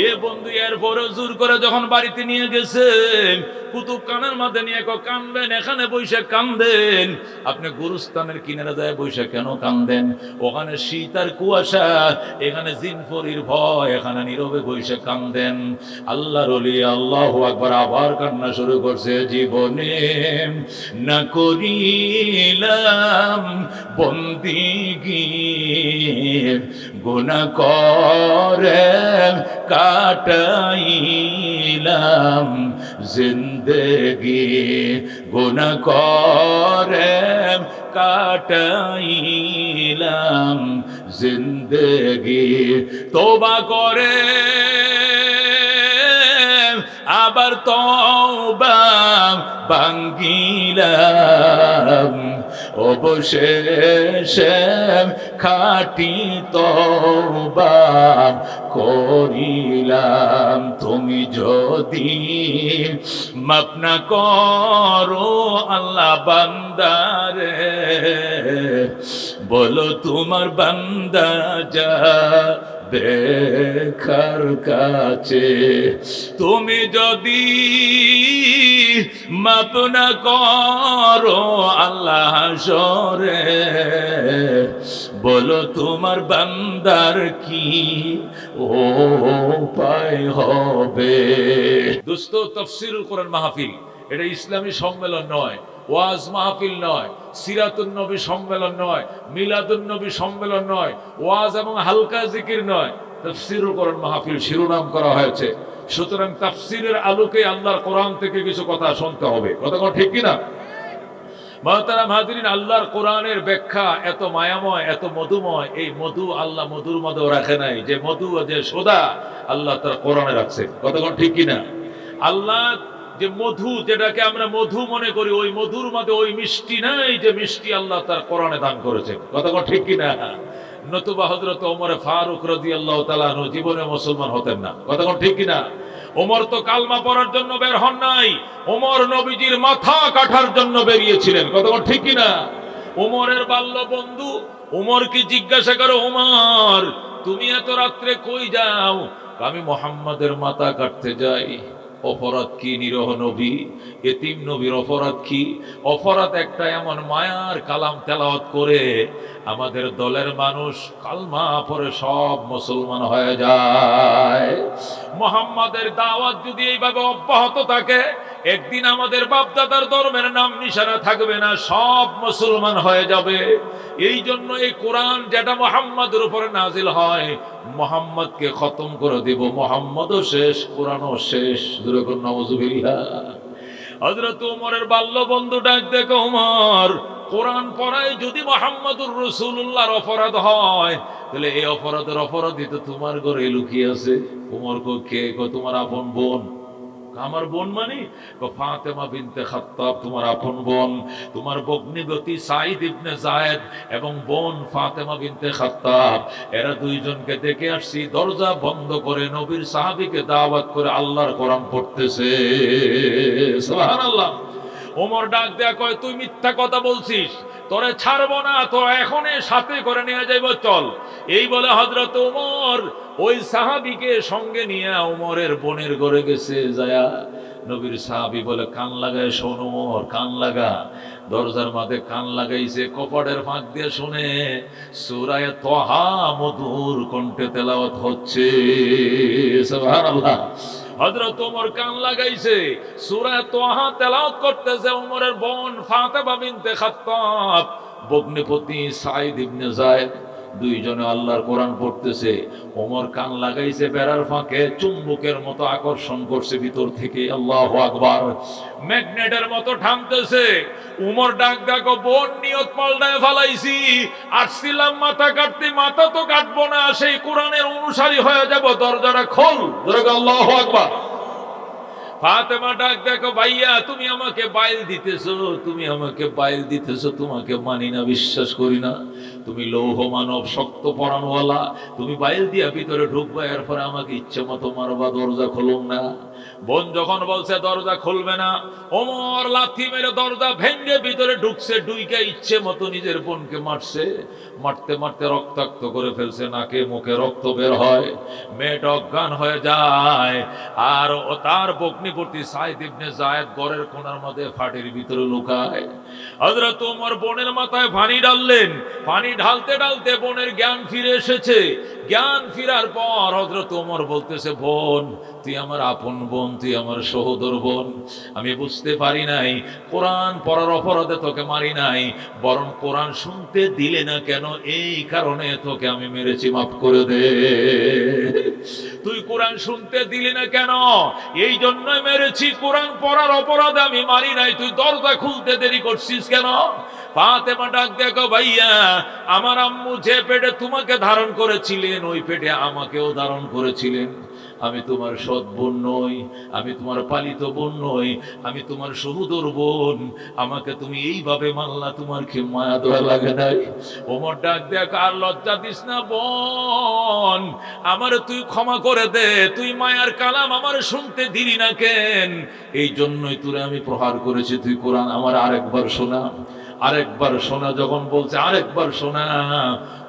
এ বন্ধু এরপরে জোর করে যখন বাড়িতে নিয়ে গেছেন, কুতুব কানের মাঝে নিয়ে কানবেন, এখানে বৈশাখ কান্দেন। আপনি গুরুস্থানের কিনারে যায় বৈশাখ কেন কান্দেন? ওখানে শীত আর কুয়াশা, এখানে জিনফরির ভয়, এখানে নীরবে বৈশাখ কান্দেন। আল্লাহর ওলি আল্লাহু আকবার আবার কান্না শুরু করছে। জীবনে না করিলাম বন্দিগি গুনাহ করে কাটাইলাম জিন্দেগি গুনাহ করে কাটাইলাম জিন্দেগি। তওবা করে আবার তওবা ভাঙ্গিলাম অবশেষে খাঁটি তওবা করিলাম। তুমি যদি মাফ না করো আল্লাহ বান্দারে, বলো তোমার বান্দা যা বেকার কাছে। তুমি যদি মাপ না করো আল্লাহ হাসরে, বলো তোমার বান্দার কি উপায় হবে। দোস্ত, তাফসীরুল কোরআন মাহফিল এটা ইসলামী সম্মেলন নয়, ওয়াজ মাহফিল নয়, সিরাতুন নবী সম্মেলন নয়, মিলাদুন নবী সম্মেলন নয়, ওয়াজ এবং হালকা জিকির নয়, তাফসীরুল কোরআন মাহফিল শিরোনাম করা হয়েছে। সুতরাং তাফসীরের আলোকে আল্লাহর কোরআন থেকে কিছু কথা শুনতে হবে। কথা কোন ঠিক কিনা? মুহতারাম হাজিরিন, আল্লাহর কোরআনের ব্যাখ্যা এত মায়াময়, এত মধুময়। এই মধু আল্লাহ মধুর মধ্যে রাখে নাই, যে মধু যে সোদা আল্লাহ তার কোরআনে রাখছে। কথা কোন ঠিক কিনা? আল্লাহ যে মধু, যেটাকে আমরা মধু মনে করি, ওই মধুর মধ্যে ওই মিষ্টি নাই যে মিষ্টি আল্লাহ তার কোরআনে দান করেছে। কথা কোন ঠিক কিনা? নতুবা হযরত ওমর ফারুক রাদিয়াল্লাহু তাআলা আনহু জীবনে মুসলমান হতেন না। কথা কোন ঠিক কিনা? ওমর তো কালমা পড়ার জন্য বের হন নাই, ওমর নবীজির মাথা কাটার জন্য বেরিয়েছিলেন। কথা কোন ঠিক কিনা? ওমরের বাল্য বন্ধু ওমর কি জিজ্ঞাসা করো, ওমর তুমি এত রাত্রে কই যাও? আমি মুহাম্মাদের মাথা কাটতে যাই। অপরাধ কি নিরহ নবী, এতিম নবীর অপরাধ কি? অপরাধ একটা এমন মায়ার কালাম তেলাওয়াত করে আমাদের দলের মানুষ কালমা পড়ে সব মুসলমান হয়ে যায়। মুহাম্মাদের দাওয়াত যদি এইভাবে অব্যাহত থাকে, একদিন আমাদের বাপদাদার ধর্মের নাম নিশানা থাকবে না, সব মুসলমান হয়ে যাবে। এই জন্য এই কোরআন যেটা মুহাম্মাদের উপরে নাজিল হয়, মুহাম্মদকে খতম করে দেব। মুহাম্মদও শেষ, কোরআনও শেষ। দুরকম নাউজুবিল্লাহ। হযরত ওমরের বাল্য বন্ধু ডাক দেখো, ওমর কোরআন পড়ায় যদি মুহাম্মদুর রাসূলুল্লাহর অপরাধ হয়, তাহলে এই অপরাধের অপরাধী তো তোমার ঘরে লুকিয়ে আছে। ওমর কে? তোমার আপন বোন। আমার বোন মানে ফাতেমা বিনতে খাত্তাব তোমার আপন বোন, তোমার ভগ্নিপতি সাঈদ ইবনে যায়েদ এবং বোন ফাতেমা বিনতে খাত্তাব, এরা দুইজনকে দেখে আসছি দরজা বন্ধ করে নবীর সাহাবীকে দাওয়াত করে আল্লাহর কোরআন পড়তেছে। সুবহানাল্লাহ। ওমর ডাক দেয়া কয়, তুই মিথ্যা কথা বলছিস, তোরে ছাড়বো না, তো এখনই সাথে করে নিয়ে যাইব, চল। এই বলে হযরত ওমর ওই সাহাবীকে সঙ্গে নিয়ে ওমরের বোনের ঘরে গেছে। যায়া নবীর সাহাবী বলে, কান লাগায় শোন ওমর, কান লাগা। দরজার মাঝে কান লাগাইছে, কপাটের ফাঁক দিয়ে শুনে সূরা তাহা মধুর কণ্ঠে তেলাওয়াত হচ্ছে। সুবহানাল্লাহ। হযরত ওমর কান লাগাইছে, সূরা তাহা তেলাওয়াত করতেছে। ওমরের বোন ফাতেমা বিনতে খাত্তাব, ভগ্নিপতি সাঈদ ইবনে যায়েদ, দুইজনে আল্লাহর কোরআন পড়তেছে। ওমর কান লাগাইছে, বেড়ার ফাঁকে চুম্বকের মতো আকর্ষণ করছে ভিতর থেকে। আল্লাহু আকবার। ম্যাগনেটের মতো টানতেছে। ওমর ডাক ডাকো, বোন নিয়ত পাল্টায় ফেলাইছি, আসছিলাম মাথা কাটতে, মাথা তো কাটবো না, সেই কোরআনের অনুসারী হয়ে যাব, দরজাটা খোল। আল্লাহু আকবার। ফাতেমা ডাক দেখো, ভাইয়া তুমি আমাকে বাইল দিতেছো, তুমি আমাকে বাইল দিতেছো, তোমাকে মানি না, বিশ্বাস করি না। তুমি লৌহ মানব, শক্ত পরাণওয়ালা, তুমি বাইল দিয়া ভিতরে ঢুকবা, এরপরে আমাকে ইচ্ছে মতো মারবা, দরজা খুলুম না। বোন যখন বলছে দরজা খুলবে না, ওমর লাথি মেরে দরজা ভেঙ্গে ভিতরে ঢুকছে, ঢুইকা ইচ্ছে মতো নিজের বোনকে মারছে। মারতে মারতে রক্তাক্ত করে ফেলছে, নাকে মুখে রক্ত বের হয়, মেয়েটা অজ্ঞান হয়ে যায়। আর ও তার ভগ্নিপতি সাইদ ইবনে যায়েদ ঘরের কোণার মধ্যে ফাটির ভিতরে লুকায়। হযরত ওমর বোনের মাথায় পানি ঢাললেন, পানি ঢালতে ঢালতে বোনের জ্ঞান ফিরে এসেছে। জ্ঞান ফিরার পর হযরত ওমর বলতেছে, বোন তুই আমার আপন বোন, তুই আমার সহোদর বোন। আমি বুঝতে পারি নাই কোরআন পড়ার অপরাধে তোকে মারি নাই, বরং কোরআন শুনতে দিলে না কেন এই কারণে তোকে আমি মেরেছি, মাফ করে দে। তুই কোরআন শুনতে দিলি না কেন এই জন্যই মেরেছি, কোরআন পড়ার অপরাধে আমি মারি নাই, তুই দরজা খুলতে দেরি করছিস কেন? ফাতেমা ডাক দেখো, ভাইয়া আমার আম্মু যে পেটে তোমাকে ধারণ করেছিলেন ওই পেটে আমাকেও ধারণ করেছিলেন। আমি তোমার সৎ বোন নই, আমি তোমার পালিত বোন নই, আমি তোমার সহোদর বোন। আমাকে তুমি এইভাবে মানলা, তোমার কি মায়া দয়া লাগে নাই? ওমর ডাক দেখ, আর লজ্জা দিস না বোন, আমার তুই ক্ষমা করে দে, তুই মায়ার কালাম আমার শুনতে দিলি না কেন? এই জন্যই তোরে আমি প্রহার করেছি। তুই কোরআন আমার আরেকবার শোনা, আরেকবার শোনা। যখন বলছে আরেকবার শোনা,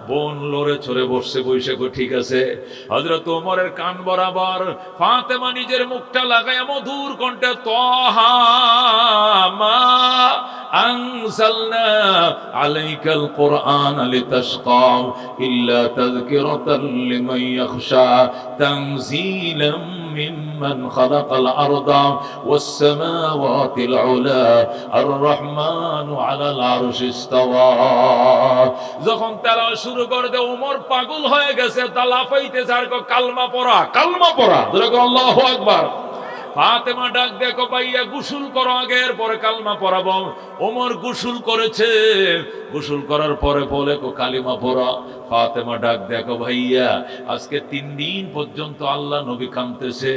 বোন লড়ে চড়ে বসছে, বসে ঠিক আছে। হযরত ওমরের কান বরাবর ফাতেমা নিজের মুখটা লাগায় মধুর কণ্ঠে, তাহা মা আনজালনা আলাইকাল কুরআন লিতাশকা ইল্লা তাযকিরাতাল লিমান ইয়াখশা তানজিলাম মিম্মান খালাকাল আরদা ওয়াস সামাওয়াতিল উলা আর রহমানু আলাল আরশি ইস্তাওয়া। যখন তেলাওয়াত শুরু করে দে, ওমর পাগল হয়ে গেছে, তা লাফাইতেছে আর কালমা পড়া, কালমা পড়া, আল্লাহু আকবার। ফাতেমা ডাক দেখো, ভাইয়া গোসল করো আগে, এরপরে কালমা পড়াবো। ওমর গোসল করেছে, গোসল করার পরে বলে কালিমা পড়া। ফাতেমা ডাক দেখো, ভাইয়া আজকে 3 দিন পর্যন্ত আল্লাহ নবী কাঁদতেছে,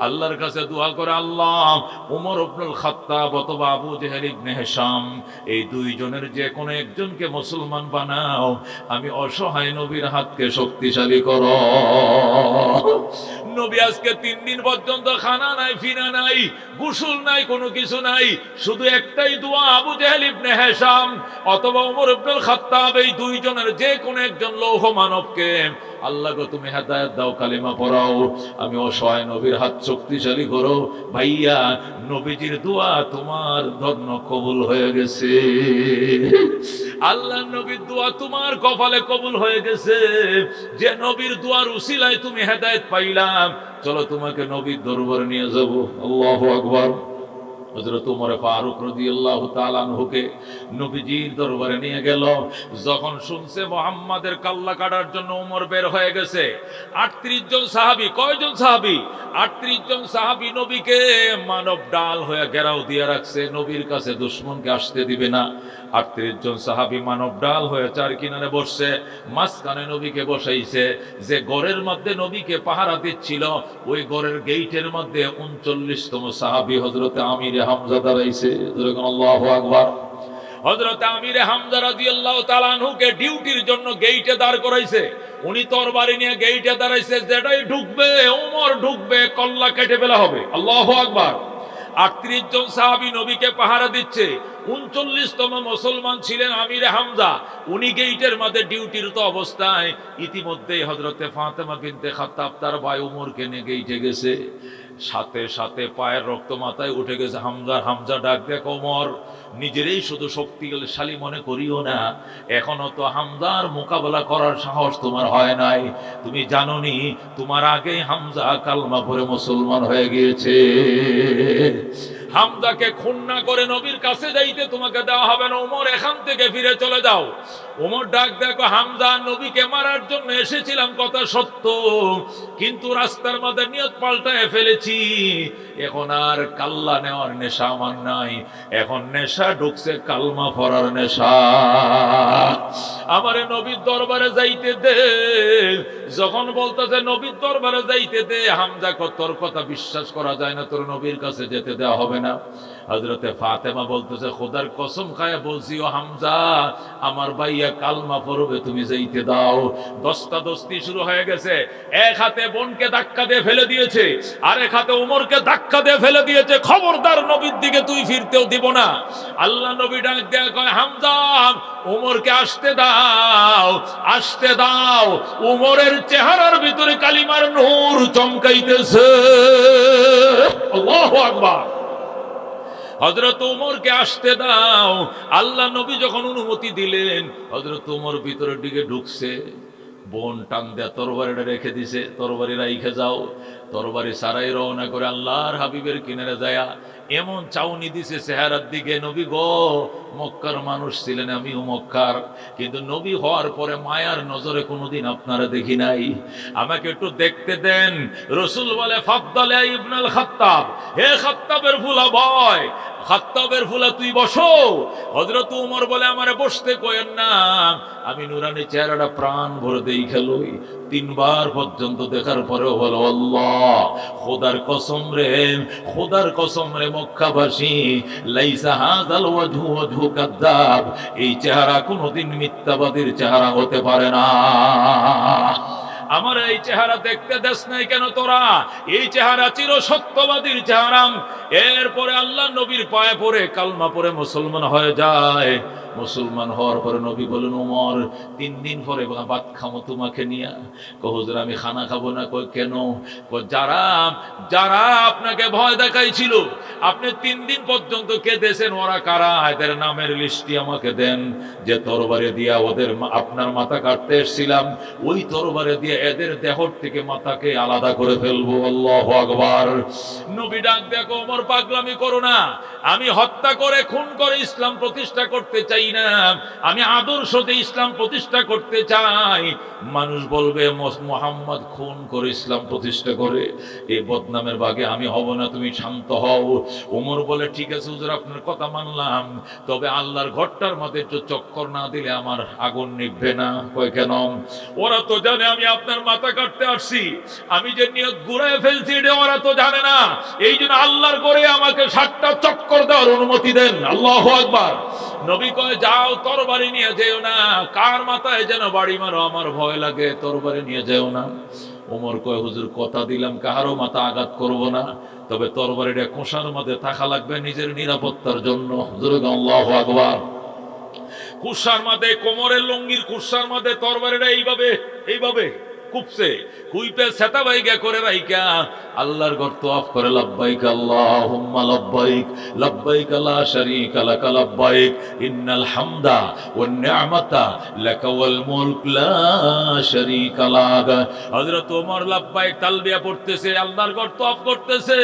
আল্লাহর কাছে দোয়া করে, আল্লাহ ওমর ইবনুল খাত্তাব অথবা আবু জেহেল ইবনে হিশাম এই 2 জনের যে কোনো একজনকে মুসলমান বানাও, আমি অসহায় নবীর হাতকে শক্তিশালী করো। নবী আজকে 3 দিন পর্যন্ত খানা নাই, ফিনা নাই, গোসল নাই, কোনো কিছু নাই, শুধু একটাই দোয়া, আবু জেহেল ইবনে হিশাম অথবা ওমর ইবনুল খাত্তাব এই 2 জনের যে কোনো একজন লৌহ মানবকে আল্লাহ গো তুমি হেদায়েত দাও, কালিমা পড়াও, আমি অসহায় নবীর হাত শক্তিশালী করো। ভাইয়া নবীজির দোয়া তোমার ধন্য কবুল হয়ে গেছে, আল্লাহ নবীর দোয়া তোমার কপালে কবুল হয়ে গেছে। যে নবীর দোয়ার উসিলায় তুমি হেদায়েত পাইলাম, চলো তোমাকে নবীর দরবারে নিয়ে যাব। আল্লাহু আকবার। হযরত ওমর ফারুক রাদিয়াল্লাহু তাআলা আনহুকে নবীজির দরবারে নিয়ে গেল। যখন শুনছে মুহাম্মাদের কাল্লা কাটার জন্য ওমর বের হয়ে গেছে, 38 জন সাহাবী, কয়জন সাহাবী? 38 জন সাহাবী নবীকে মানব ডাল হয়ে ঘেরাও দিয়ে রাখছে, নবীর কাছে দুশমনকে আসতে দিবে না। 38 জন সাহাবী মানব ডাল হয়ে 4 কিনারে বসছে, মাঝখানে নবীকে বসাইছে। যে ঘরের মধ্যে নবীকে পাহারা দিচ্ছিল ওই ঘরের গেইটের মধ্যে 39তম সাহাবী হযরত আমির হামজা দাঁড়াইছে। আল্লাহু আকবার। হযরত আমির হামজা রাদিয়াল্লাহু তাআলা আনহুকে ডিউটির জন্য গেইটে দাঁড় করাইছে। উনি তরবারি নিয়ে গেইটে দাঁড়াইছে, যেটাই ঢুকবে ওমর ঢুকবে, কল্লা কেটে ফেলা হবে। আল্লাহু আকবার। 38 জন সাহাবী নবীকে পাহারা দিচ্ছে। 39তম মুসলমান ছিলেন আমির হামজা, উনি গেইটের মধ্যে ডিউটিরত অবস্থায়। ইতিমধ্যেই হযরতে ফাতেমা বিনতে খাত্তাব তার ভাই ওমরকে নিয়ে গেইটে গেছে। সাথে সাথে পায়ের রক্ত মাথায় উঠে গেছে হামজা। হামজা ডাক দেখ, ওমর নিজেরই শুধু শক্তিশালী মনে করিও না, এখনো তো হামজার মোকাবেলা করার সাহস তোমার হয় নাই। তুমি জানোনি তোমার আগে হামজা কালমা পড়ে মুসলমান হয়ে গিয়েছে। হামজাকে খুন না করে নবীর কাছে যাইতে তোমাকে দেওয়া হবে না, ওমর এখান থেকে ফিরে চলে যাও। ওমর ডাক দেখো, হামজা নবীকে মারার জন্য এসেছিলাম কথা সত্য, কিন্তু রাস্তার মধ্যে নিয়ত পাল্টায় ফেলেছি, এখন আর কাল্লা নেওয়ার নেশা আমার নাই, এখন নেশা ঢুকছে কালমা পড়ার নেশা। আমারে নবীর দরবারে যাইতে দে। যখন বলতেছে নবীর দরবারে যাইতে দে, হামজা তোর কথা বিশ্বাস করা যায় না, তোর নবীর কাছে যেতে দেওয়া হবে না। হযরতে ফাতেমা বলতেছে, খোদার কসম খায়া বলছি ও হামজা, আমার ভাইয়া কালমা পড়বে, তুমি যাইতে দাও। দস্তাদস্তি শুরু হয়ে গেছে। এক হাতে বোনকে ধাক্কা দিয়ে ফেলে দিয়েছে, আরেক হাতে ওমরকে ধাক্কা দিয়ে ফেলে দিয়েছে। খবরদার, নবীর দিকে তুই ফিরতেও দিব না। আল্লাহ নবী ডাক দেয়া কয়, হামজা ওমরকে আসতে দাও, আসতে দাও। ওমরের চেহারার ভিতরে কালিমার নূর চমকাইতেছে। আল্লাহু আকবার। হযরত ওমরকে আসতে দাও। আল্লাহ নবী যখন অনুমতি দিলেন, হযরত ওমর ভিতরের দিকে ঢুকছে। বোন টান দেয়া তরবারিটা রেখে দিছে, তরবারি রাইখে যাও। তরবারি সারাই রওনা করে আল্লাহর হাবিবের কিনারে যায়া এমন চাউনি দিছে চেহারার দিকে, নবী গো, মক্কার মানুষ ছিলেন, আমিও মক্কার, কিন্তু নবী হওয়ার পরে মায়ার নজরে কোনোদিন আপনারা দেখি নাই, আমাকে একটু দেখতে দেন। রসুল বলে, ফাদ্দালে ইবনুল খাত্তাব, হে খাত্তাবের ফুলা ভয়, খাত্তাবের ফুলা তুই বসো। হযরত ওমর বলে, আমারে বসতে কইেন না, আমি নুরানি চেহারাটা প্রাণ ভরে দেই খেলই। তিনবার পর্যন্ত দেখার পরেও বলো, আল্লাহ, খোদার কসম রে, খোদার কসম রে মক্কাবাসী, লাইসা হাযাল ওয়াজহু ওয়াজহু কাযযাব, এই চেহারা কোনোদিন মিথ্যাবাদীর চেহারা হতে পারে না। আমার এই চেহারা দেখতে দেশ নাই কেন তোরা? এই চেহারা চির সত্যবাদীর চেহারা। এরপরে আল্লাহ নবীর পায়ে পড়ে কালমা পড়ে মুসলমান হয়ে যায়। মুসলমান হওয়ার পরে নবী বলেন, ওমর 3 দিন পরে ভাত খাবো তোমাকে নিয়ে। হুজুর আমি খানা খাবো না। কই কেন? যারা যারা আপনাকে ভয় দেখাইছিল, আপনি 3 দিন পর্যন্ত কেঁদেছেন, ওরা কারা? এদের নামের লিস্টটি আমাকে দেন। যে তরবারে দিয়া ওদের আপনার মাথা কাটতে এসেছিলাম, ওই তরবারে দিয়ে এদের দেহর থেকে মাথাকে আলাদা করে ফেলবো। আল্লাহু আকবার। নবী ডাক দেখো, ওমর পাগলামি করো না, আমি হত্যা করে খুন করে ইসলাম প্রতিষ্ঠা করতে চাই না, আমি আদর্শ দিয়ে ইসলাম প্রতিষ্ঠা করতে চাই। মানুষ বলবে মুহাম্মদ খুন করে ইসলাম প্রতিষ্ঠা করে, এই বদনামের ভাগে আমি হব না, তুমি শান্ত হও। ওমর বলে, ঠিক আছে হুজুর, আপনার কথা মানলাম, তবে আল্লাহর ঘরটার মধ্যে একটু চক্কর না দিলে আমার আগুন নিভবে না। কয় কেন? ওরা তো জানে আমি আপনার মাথা কাটতে আসছি, আমি যে নিয়ত ঘুরায় ফেলছি এটা ওরা তো জানে না, এই জন্য আল্লাহর করে আমাকে 7টা চক্কর দেওয়ার অনুমতি দেন। আল্লাহু আকবার। নবী কয়, যাও, তরবারি নিয়ে যেও না, কার মাথায় যেন বাড়ি মারো, আমার ভয় লাগে, তরবারি নিয়ে যেও না। ওমর কয়, হুজুর কথা দিলাম কাহারও মাথা আঘাত করব না, তবে তরবারিটা কোষার মধ্যে থাকা লাগবে নিজের নিরাপত্তার জন্য। হুজুর আল্লাহু আকবার। কুসার মধ্যে, কোমরের লুঙ্গির কুসার মধ্যে তরবারিটা এইভাবে এইভাবে কুপছে, কুইপে সেতা বাইগা করে রাইকা আল্লাহর ঘর তওয়াফ করে, লাব্বাইক আল্লাহুম্মা লাব্বাইক, লাব্বাইক লা শারীকা লাক লাব্বাইক, ইন্নাল হামদা ওয়ান নি'মাতা লাকা ওয়াল মুলক লা শারীকা লাক। হযরত ওমর লাব্বাইক তালবিয়া পড়তেছে, আল্লাহর ঘর তওয়াফ করতেছে,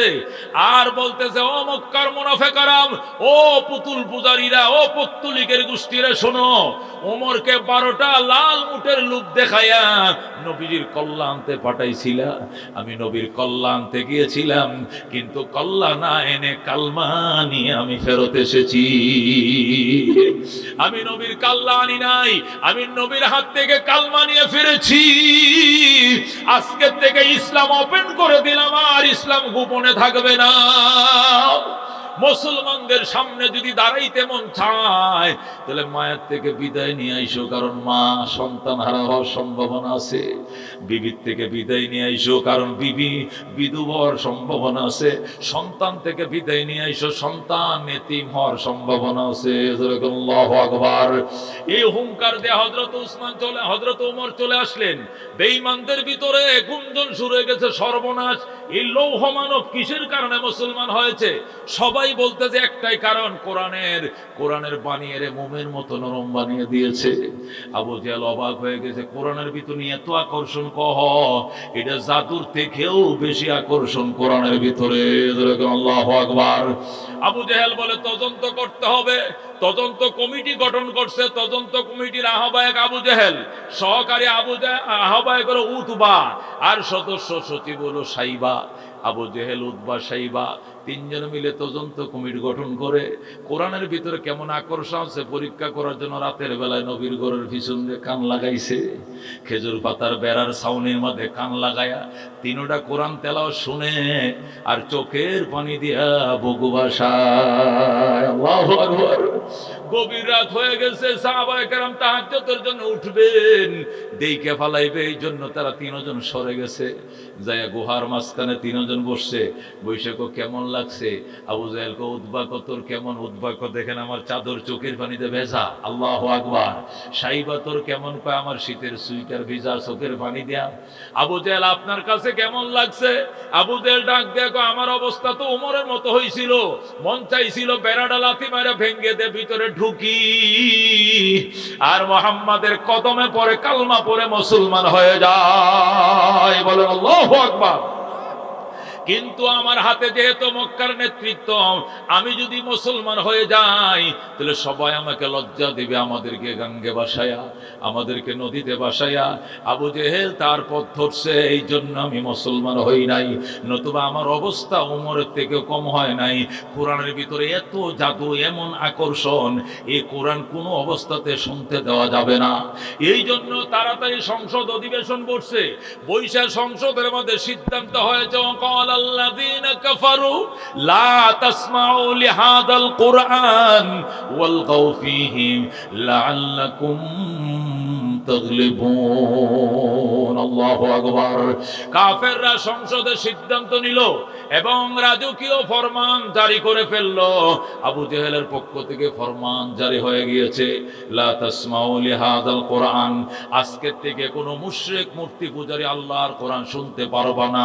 আর বলতেছে, ও মক্কার মুনাফিকরাম, ও পুতুল পূজারীরা, ও পত্তলিকের গোষ্ঠীরা, শোনো, ওমরকে 12টা লাল উটের লোক দেখায়া নবীজির কল্লা আনতে পাঠাইছিলা। আমি নবীর কল্লা আনতে গিয়েছিলাম, কিন্তু কল্লা না এনে কালমা নিয়ে আমি ফেরত এসেছি। আমি নবীর কাল্লা আনি নাই, আমি নবীর হাত থেকে কালমা নিয়ে ফিরেছি। আজকে থেকে ইসলাম ওপেন করে দিলাম, আর ইসলাম গোপনে থাকবে না। মুসলমানদের সামনে যদি দাঁড়াইতে মন চায়, তাহলে মায়ের থেকে বিদায় নিয়ে আইসো, কারণ মা সন্তান হারা হওয়ার সম্ভাবনা আছে। বিবির থেকে বিদায় নিয়ে আইসো, কারণ বিবি বিধবা হওয়ার সম্ভাবনা আছে। সন্তান থেকে বিদায় নিয়ে আইসো, সন্তান এতিম হওয়ার সম্ভাবনা আছে। আল্লাহু আকবার। এই হুঙ্কার দিয়ে হযরত ওমর চলে আসলেন। বেঈমানদের ভিতরে গুঞ্জন শুরু হয়ে গেছে, সর্বনাশ, এই লৌহ মানব কিসের কারণে মুসলমান হয়েছে? সবাই কথাই বলতেছে একটাই কারণ, কোরআনের বানিয়ে মোমের মতো নরম বানিয়ে দিয়েছে। আবু জেহেল অবাক হয়ে গেছে, কোরআনের ভিতরে এত আকর্ষণ, এটা জাদুর থেকেও বেশি আকর্ষণ কোরআনের ভিতরে। আল্লাহু আকবার। আবু জেহেল বলে তদন্ত করতে হবে। তদন্ত কমিটি গঠন করছে। তদন্ত কমিটির আহ্বায়ক আবু জেহেল, সহকারী আহ্বায়ক হলো উতবা, আর সদস্য সচিব হলো সাইবা। আবু জেহেল, উতবা, সাইবা তিনজন মিলে তদন্ত কমিটি গঠন করে কোরআনের ভিতরে কেমন আকর্ষণ আছে পরীক্ষা করার জন্য রাতের বেলায় নবীর ঘরের পিছনে কান লাগাইছে। খেজুর পাতার বেড়ার ছাউনির মধ্যে কান লাগায়া তিনটা কোরআন তেলাওয়াত শুনে আর চোখের পানি দিয়া বুকু ভাসায়। আল্লাহু আকবার। গভীর রাত হয়ে গেছে, সাহাবায়ে কেরাম তাহাজ্জুদের জন্য উঠবেন, দেইকে ফালাইবে, এই জন্য তারা তিনজন সরে গেছে। যায়া গুহার মাঝখানে তিনজন বসছে। বৈশাখ কেমন লাগছে? আবু জেহেল কো উতবা কো তোর কেমন? উতবা কো দেখেন আমার চাদর চোখের পানিতে ভেজা। আল্লাহু আকবার। সাইবা তোর কেমন? কয় আমার শীতের সুইটার ভিজা, চোখের পানি দেয়া। আবু জেহেল আপনার কাছে কেমন লাগছে? আবু জেহেল ডাক দেয়া কয় আমার অবস্থা তো ওমরের মতো হয়েছিল, মন চাইছিল বেড়াটা লাথি মারা ভেঙ্গে দে ভিতরে ঢুকি আর মুহাম্মাদের কদমে পড়ে কালমা পড়ে মুসলমান হয়ে যায়। বলেন আল্লাহু আকবার। কিন্তু আমার হাতে যেহেতু মক্কার নেতৃত্ব, আমি যদি মুসলমান হয়ে যাই তাহলে সবাই আমাকে লজ্জা দিবে, আমাদেরকে গাঙ্গে বাসায়া, আমাদেরকে নদীতে বাসায়া। আবু জেহেল তার পথ ধরছে, এই জন্য আমি মুসলমান হই নাই, নতুবা আমার অবস্থা ওমরের থেকে কম হয় নাই। কোরআনের ভিতরে এত জাদু, এমন আকর্ষণ, এই কোরআন কোনো অবস্থাতে শুনতে দেওয়া যাবে না। এই জন্য তাড়াতাড়ি সংসদ অধিবেশন বসছে। বৈশাখ সংসদের মধ্যে সিদ্ধান্ত হয়েছে, الذين كفروا لا تسمعوا لهذا القرآن والغوا فيه لعلكم تغلبون। আল্লাহু আকবার। কাফেররা সংসদে সিদ্ধান্ত নিল এবং রাজকীয় ফরমান জারি করে ফেলল। আবু জেহেলের পক্ষ থেকে ফরমান জারি হয়ে গিয়েছে, লা তাসমাউ লিহাদাল কোরআন, আজকের থেকে কোনো মুশরিক মূর্তি পূজারী আল্লাহর কোরআন শুনতে পারবা না।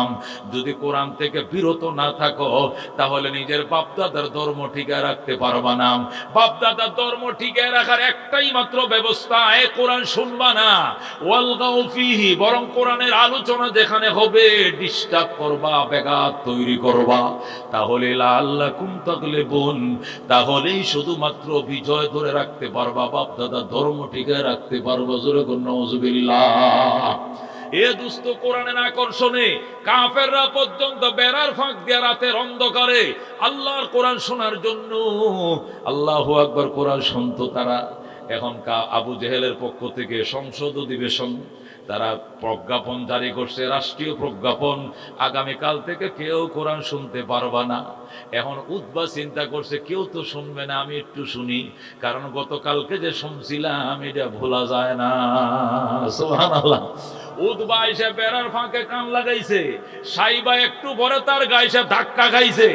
যদি কোরআন থেকে বিরত না থাকো তাহলে নিজের বাপদাদার ধর্ম টিকায় রাখতে পারবা না। বাপদাদার ধর্ম টিকায় রাখার একটাই মাত্র ব্যবস্থা, এ কোরআন শুনবা না। ওয়ালগাউ ফিহি, বরং কোরআনের আলোচনা যেখানে হবে ডিস্টার্ব করবা, ব্যাঘাত তৈরি করবা। তাহলে লাআল্লাকুম তাগলিবুন, তাহলেই শুধুমাত্র বিজয় ধরে রাখতে পারবা, বাপদাদার ধর্ম টিকায় রাখতে পারবা। জোরে কোন নাউযুবিল্লাহ। এ দুস্থ কোরআনের আকর্ষণে কাফেররা পর্যন্ত বেড়ার ফাঁক দিয়ে রাতের অন্ধকারে আল্লাহর কোরআন শোনার জন্য, আল্লাহু আকবার, কোরআন শুনতো তারা। এখন আবু জেহেলের পক্ষ থেকে সংসদ অধিবেশন, তারা প্রজ্ঞাপন জারি করছে, রাষ্ট্রীয় প্রজ্ঞাপন, আগামীকাল থেকে কেউ কোরআন শুনতে পারবা না। এখন উতবা চিন্তা করছে কেউ তো শুনবে না, আমি একটু শুনি, কারণ গতকালকে যে শুনছিলাম এটা ভোলা যায় না। সুবহানাল্লাহ। উতবা এসে বেড়ার ফাঁকে কান লাগাইছে, সাইবা একটু পরে তার গায়ে এসে ধাক্কা খাইছে,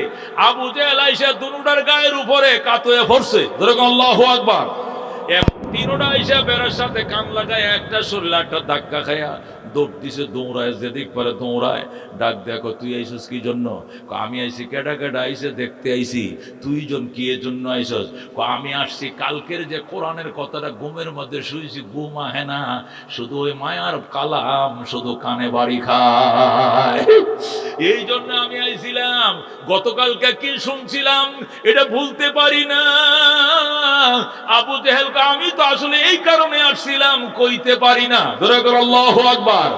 আবু জেহেল এসে দুনুটার গায়ের উপরে কাতয়ে পড়ছে। যেরকম আল্লাহু আকবার। তিনোটা এসে বেড়ার সাথে কান লাগায় একটা শরীর একটা ধাক্কা খায়া দৌড় দিছে, দৌড়ায়, যেদিক পারে দৌড়ায়। ডাক দেখো তুই আইসস কি জন্য? আমি আইসি কেডা কেডা আইসে দেখতে আইসি। তুই জন কি এর জন্য আইসস? আমি আসছি কালকের যে কোরআনের কথাটা ঘুমের মধ্যে শুয়েছি, ঘুম আহে না, শুধু ওই মায়ার কালাম শুধু কানে বাড়ি খায়, এই জন্য আমি আইছিলাম। গতকালকে কি শুনছিলাম এটা ভুলতে পারি না। আবু জেহেল আমি তো আসলে এই কারণে আসছিলাম, কইতে পারি না। ধরে কর আল্লাহু আকবার।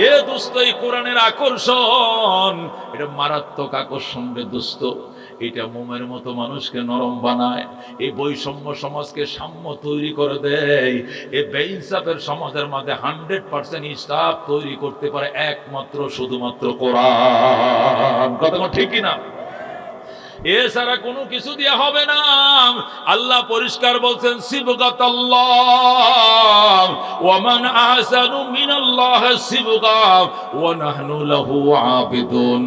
এ দোস্ত, এই কোরআনের আকর্ষণ এটা মারাত্মক আকর্ষণ রে দোস্ত। এটা মোমের মতো মানুষকে নরম বানায়, এই বৈষম্য সমাজকে সাম্য তৈরি করে দেয়। এই বেইনসাফের সমাজের মধ্যে 100% ইনসাফ তৈরি করতে পারে একমাত্র শুধুমাত্র কোরআন। কথা ঠিক কিনা? এছাড়া কোনো কিছু দিয়ে হবে না। আল্লাহ পরিষ্কার বলছেন, সিবগাতাল্লাহ ওয়া মান আহসানু মিনাল্লাহি সিবগা ওয়া নাহনু লাহু আবিদুন।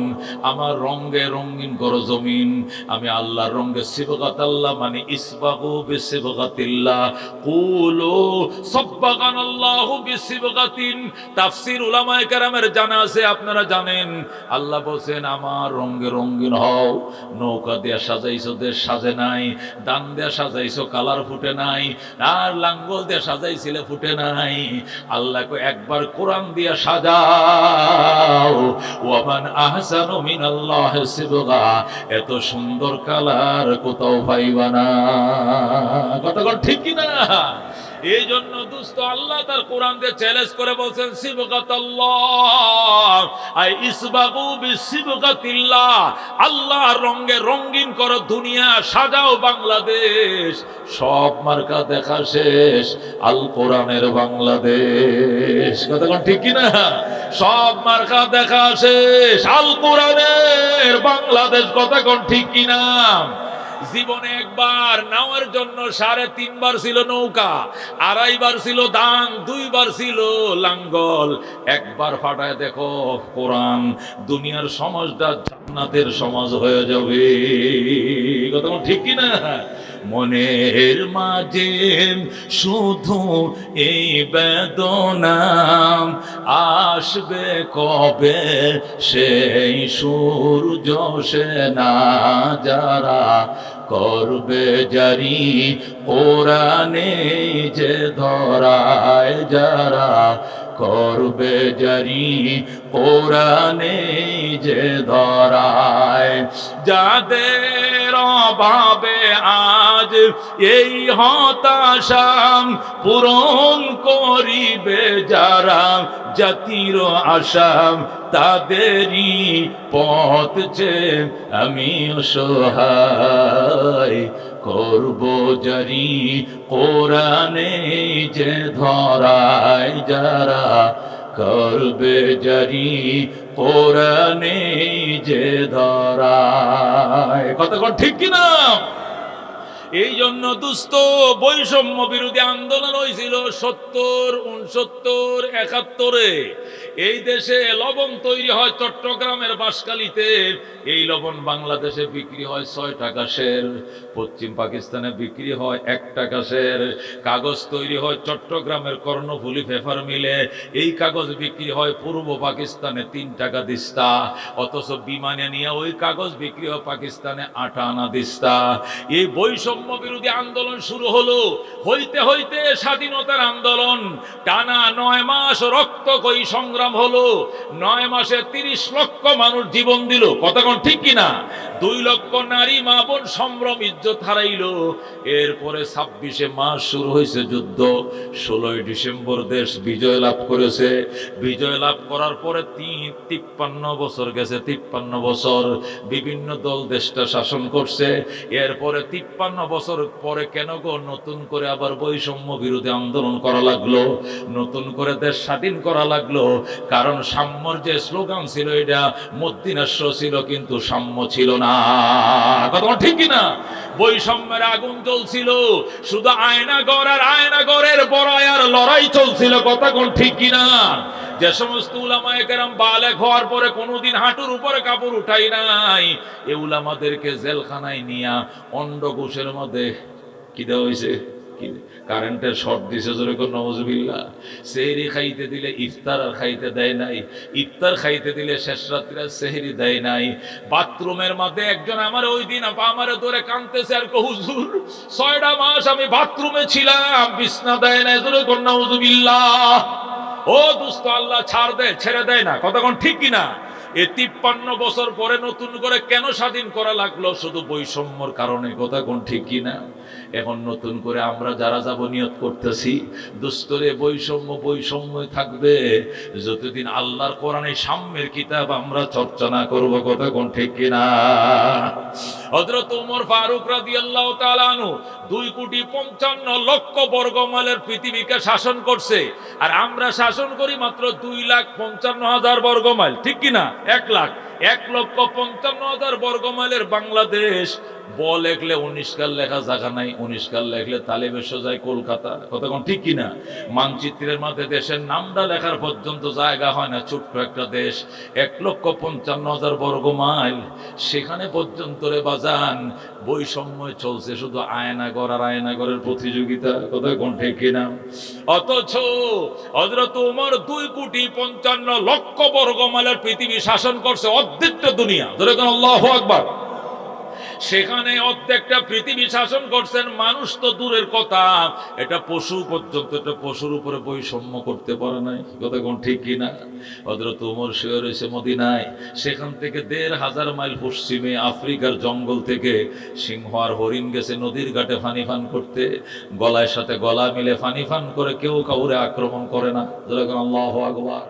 আমার রঙে রঙিন করো জমিন, আমি আল্লাহর রঙে। সিবগাতাল্লাহ মানে ইসবাগু বিসিবগাতিল্লাহ, কুলু সাব্বাগানাল্লাহু বিসিবগাতিন। তাফসীর উলামায়ে কেরামের জানা আছে, আপনারা জানেন। আল্লাহ বলেন আমার রঙে রঙিন হও, নৌকা নৌকা দিয়া সাজাইছো, দেশ সাজে নাই। দান দিয়া সাজাইছো, কালার ফুটে নাই। আর লাঙ্গল দিয়া সাজাইছিলে, ফুটে নাই। আল্লাহকে একবার কোরআন দিয়া সাজাও। ওয়ামান আহসানু মিনাল্লাহি সিবগা, এত সুন্দর কালার কোথাও পাইবা না। কতক্ষণ ঠিক কিনা? এই জন্য দোস্ত আল্লাহ তার কোরআন দিয়ে চ্যালেঞ্জ করে বলছেন, সিবগাতাল্লাহ আই ইসবাগু বিসিবগাতিল্লাহ, আল্লাহ রঙে রঙিন করো দুনিয়া, সাজাও বাংলাদেশ। সব মার্কা দেখা শেষ, আল কোরআনের বাংলাদেশ। কতক্ষণ ঠিক কিনা? সব মার্কা দেখা শেষ, আল কোরআনের বাংলাদেশ। কতক্ষণ ঠিক কিনা? জীবনে একবার নাওয়ার জন্য 3.5 বার ছিল নৌকা, 2.5 বার ছিল দান, 2 বার ছিল লাঙ্গল। একবার ফাটায় দেখো কোরআন, দুনিয়ার সমাজটা জান্নাতের সমাজ হয়ে যাবে। কথা ঠিক কি না? মনের মাঝে শুধু এই বেদনা, আসবে কবে সেই সূর্য সেনা, যারা করবে জারি কোরআনে যে ধরায়, যারা করবে জারি কোরআনে যে ধরায়। যাদের অভাবে আজ এই হতাশা পূরণ করিবে যারা, জাতির আশা তাদেরই পথ যে আমি অসহায়, করব জারি কোরআনে যে ধরায়, যারা করবে জারি কোরআনে যে ধরায়। কতক্ষণ ঠিক কিনা? এই জন্য দুস্থ বৈষম্য বিরোধী আন্দোলন হয়েছিল 70, 69, 71-এ। এই দেশে লবণ তৈরি হয় চট্টগ্রামের বাঁশখালীতে। এই লবণ বাংলাদেশে বিক্রি হয় 6 টাকা সের, পশ্চিম পাকিস্তানে বিক্রি হয় 1 টাকা সের। কাগজ তৈরি হয় চট্টগ্রামের কর্ণফুলী পেপার মিলে, এই কাগজ বিক্রি হয় পূর্ব পাকিস্তানে 3 টাকা দিস্তা। অথচ বিমানে নিয়ে ওই কাগজ বিক্রি হয় পাকিস্তানে 8 আনা দিস্তা। এই বৈষম্য বিরোধী আন্দোলন শুরু হলো, হইতে হইতে স্বাধীনতার আন্দোলন টানা 9 মাস রক্তক্ষয়ী সংগ্রাম হলো। 9 মাসে 30 লক্ষ মানুষ জীবন দিল। কতক্ষণ ঠিক কিনা? 2 লক্ষ নারী মা বোন সম্ভ্রম ইজ্জত হারাইলো। এরপরে 26শে মার্চ শুরু হয়েছে যুদ্ধ। 16ই ডিসেম্বর দেশ বিজয় লাভ করেছে। বিজয় লাভ করার পরে 53 বছর গেছে। 53 বছর বিভিন্ন দল দেশটা শাসন করছে। এরপরে 53 বছর পরে কেন গো নতুন করে আবার বৈষম্য বিরোধী আন্দোলন করা লাগলো, নতুন করে দেশ স্বাধীন করা লাগলো? কারণ সাম্যর যে স্লোগান ছিল এটা মদ্দিনাস্য ছিল, কিন্তু সাম্য ছিল না। কথা ঠিক কিনা? বৈষম্যের আগুন জ্বলছিল, শুধু আয়নাগর আর আয়নাগরের বড়াইয়ার লড়াই চলছিল। কথা কোন ঠিক কিনা? যে সমস্ত উলামায়ে কেরাম বালেগ হওয়ার পরে কোনোদিন হাঁটুর উপরে কাপড় উঠাই নাই, এই উলামাদেরকে জেলখানায় নিয়া অন্ডকোষের মধ্যে কি দেওয়া হয়েছে? কারেন্টের শর্ট দিছে, জোরে কোন নাউজুবিল্লাহ। সেহরি খাইতে দিলে ইফতার আর খাইতে দেয় নাই, ইফতার খাইতে দিলে শেষ রাত্রে সেহরি দেয় নাই। বাথরুমের মধ্যে একজন আমার ওই দিন আমারে ধরে কাঁদতেছে আর কো, হুজুর 6টা মাস আমি বাথরুমে ছিলাম, বিছনা দেয় নাই, জোরে কোন নাউজুবিল্লাহ। ও দোস্ত, আল্লাহ ছাড় দেয়, ছেড়ে দেয় না। কতক্ষণ ঠিক কিনা? এই 53 বছর পরে নতুন করে কেন স্বাধীন করা লাগলো? শুধু বৈষম্যর কারণে। কথা কোন ঠিক কিনা? এখন নতুন করে আমরা যারা যাব নিয়ত করতেছি, দুস্তরে বৈষম্যই থাকবে যতদিন আল্লাহর কোরআনে সাম্যের কিতাব আমরা চর্চা না করবো। কথা কোন ঠিক কিনা? হযরত ওমর ফারুক রাদিয়াল্লাহু তাআলা আনহু 2,55,00,000 বর্গ মাইলের পৃথিবীকে শাসন করছে, আর আমরা শাসন করি মাত্র 2,55,000 বর্গ মাইল। ঠিক কিনা? 1,55,000 বর্গ মাইলের বাংলাদেশ। ব লেখলে 19 কাল লেখা জায়গা নাই, 19 কাল লেখলে তালেবে সোজায় কলকাতা। কথা কোন ঠিক কিনা? মানচিত্রের মধ্যে দেশের নামটা লেখার পর্যন্ত জায়গা হয় না। ছোট্ট একটা দেশ, 1,55,000 বর্গ মাইল, সেখানে পর্যন্ত রে বাজান বৈষম্য চলছে। শুধু আয়নাগর আর আয়নাগরের প্রতিযোগিতা। কথা কোন ঠিক কিনা? অথচ হযরত ওমর 2,55,00,000 বর্গ মাইলের পৃথিবী শাসন করছে, অর্ধেকটা দুনিয়া। ধরে কোন আল্লাহু আকবার। সেখানে অর্ধেকটা পৃথিবী শাসন করছেন, মানুষ তো দূরের কথা, এটা পশু পর্যন্ত, এটা পশুর উপরে বৈষম্য করতে পারে নাই। কথা কোন ঠিক কিনা? হযরত ওমর শুয়ে রয়েছে মদিনায়, সেখান থেকে ১,৫০০ মাইল পশ্চিমে আফ্রিকার জঙ্গল থেকে সিংহ আর হরিণ গেছে নদীর ঘাটে পানি পান করতে, গলায় সাথে গলা মিলে পানি পান করে, কেউ কাউরে আক্রমণ করে না। যেরকম আল্লাহু আকবার।